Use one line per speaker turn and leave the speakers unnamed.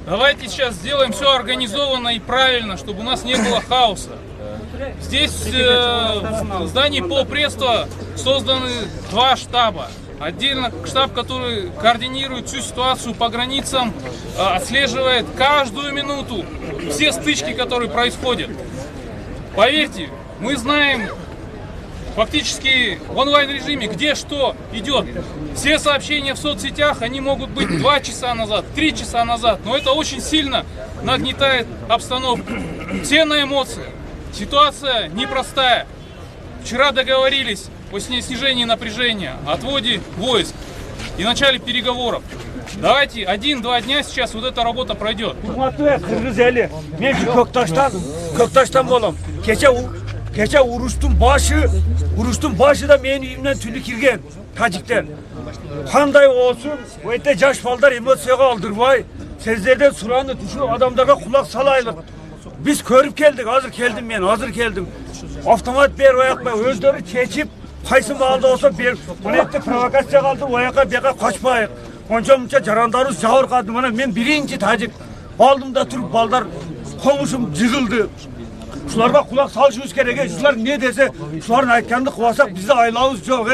Давайте сейчас сделаем все организованно и правильно, чтобы у нас не было хаоса. Здесь в здании полпредства созданы два штаба. Отдельно штаб, который координирует всю ситуацию по границам, отслеживает каждую минуту все стычки, которые происходят. Поверьте, мы знаем фактически в онлайн-режиме, где что идет. Все сообщения в соцсетях, они могут быть 2 часа назад, 3 часа назад, но это очень сильно нагнетает обстановку. Все на эмоциях. Ситуация непростая. Вчера договорились о снижении напряжения, отводе войск и начале переговоров. Давайте 1-2 дня сейчас вот эта работа пройдет.
Geçen Uruş'un başı da benim evimden tülü kirgen Tacik'ten. Kanday olsun, bu ette yaş ballar emosiyaga aldırmay. Sizlerden suranı düşün adamlara kulak salaylık. Biz körüp geldik, hazır geldim ben, hazır geldim. Avtomat bir oyakma, özleri çekip, kaysın bağlı olsa bir, bunu ette provokasya kaldı, oyaka beka kaçmayık. Onca munca carandarız çağır kaldı bana, ben birinci Tacik. Aldım da Türk ballar, komuşum cızıldı. Şularga kulak salışımız gerek. Şular ne dese, şuların ayaklarını kovasak bizde aylağımız yok.